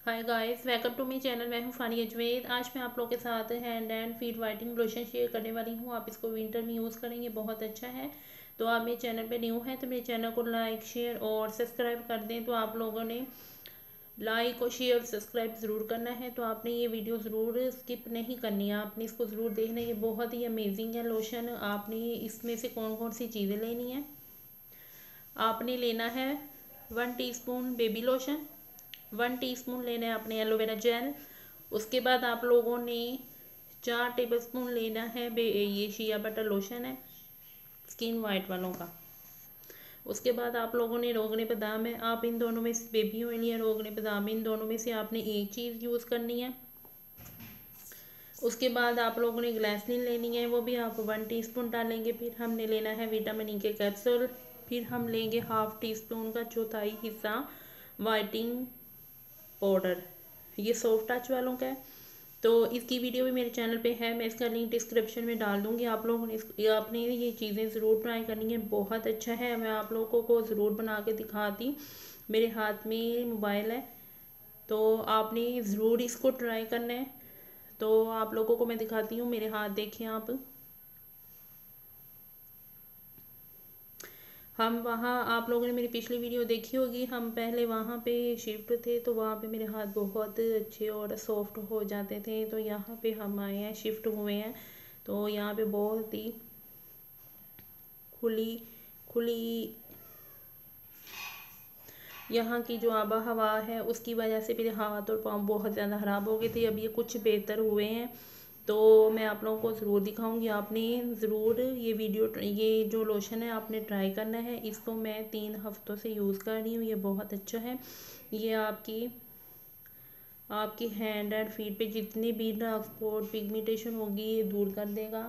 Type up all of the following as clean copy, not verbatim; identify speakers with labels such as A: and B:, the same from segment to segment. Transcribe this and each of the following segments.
A: Hi guys, welcome to my channel. मैं हूं फानी अजमेर। आज मैं आप लोगों के साथ hand and feet whitening lotion share करने वाली हूं। आप इसको विंटर में यूज़ करेंगे, बहुत अच्छा है। तो आप मेरे चैनल पे न्यू हैं तो मेरे चैनल को लाइक शेयर और सब्सक्राइब कर दें। तो आप लोगों ने लाइक और शेयर और सब्सक्राइब ज़रूर करना है। तो आपने ये वीडियो ज़रूर स्किप नहीं करनी है, आपने इसको ज़रूर देखना है। ये बहुत ही अमेजिंग है लोशन। आपने इसमें से कौन कौन सी चीज़ें लेनी है। आपने लेना है 1 टीस्पून बेबी लोशन, 1 टीस्पून लेना है अपने एलोवेरा जेल। उसके बाद आप लोगों ने 4 टेबलस्पून लेना है ये शिया बटर लोशन है, स्किन वाइट वालों का। उसके बाद आप लोगों ने रोगने बादाम है, आप इन दोनों में से बेबी ऑयल या रोगने बादाम, इन दोनों में से आपने एक चीज़ यूज़ करनी है। उसके बाद आप लोगों ने ग्लिसरीन लेनी है, वो भी आप 1 टीस्पून डालेंगे। फिर हमने लेना है विटामिन ई के कैप्सूल। फिर हम लेंगे ½ टीस्पून का चौथाई हिस्सा वाइटिंग पाउडर, ये सॉफ्ट टच वालों का है। तो इसकी वीडियो भी मेरे चैनल पे है, मैं इसका लिंक डिस्क्रिप्शन में डाल दूँगी। आप लोगों ने आपने ये चीज़ें ज़रूर ट्राई करनी है, बहुत अच्छा है। मैं आप लोगों को ज़रूर बना के दिखाती। मेरे हाथ में मोबाइल है, तो आपने ज़रूर इसको ट्राई करना है। तो आप लोगों को मैं दिखाती हूँ, मेरे हाथ देखिए आप। हम वहाँ, आप लोगों ने मेरी पिछली वीडियो देखी होगी, हम पहले वहाँ पे शिफ्ट थे तो वहाँ पे मेरे हाथ बहुत अच्छे और सॉफ्ट हो जाते थे। तो यहाँ पे हम आए हैं, शिफ्ट हुए हैं, तो यहाँ पे बहुत ही खुली खुली यहाँ की जो आबा हवा है उसकी वजह से मेरे हाथ और पाँव बहुत ज़्यादा ख़राब हो गए थे। अब ये कुछ बेहतर हुए हैं, तो मैं आप लोगों को ज़रूर दिखाऊंगी। आपने ज़रूर ये जो लोशन है आपने ट्राई करना है। इसको मैं 3 हफ्तों से यूज़ कर रही हूँ, ये बहुत अच्छा है। ये आपकी हैंड एंड फीट पे जितनी भी डार्क स्पॉट पिगमेंटेशन होगी ये दूर कर देगा।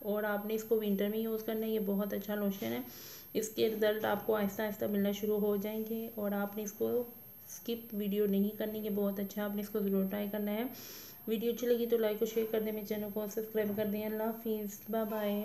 A: और आपने इसको विंटर में यूज़ करना है, ये बहुत अच्छा लोशन है। इसके रिज़ल्ट आपको आहिस्ता आहिस्ता मिलना शुरू हो जाएंगे और आपने इसको स्किप वीडियो नहीं करनी, है बहुत अच्छा, आपने इसको ज़रूर ट्राई करना है। वीडियो अच्छी लगी तो लाइक और शेयर कर दें, मेरे चैनल को सब्सक्राइब कर दें। अल्लाह हाफिज़, बाय बाय।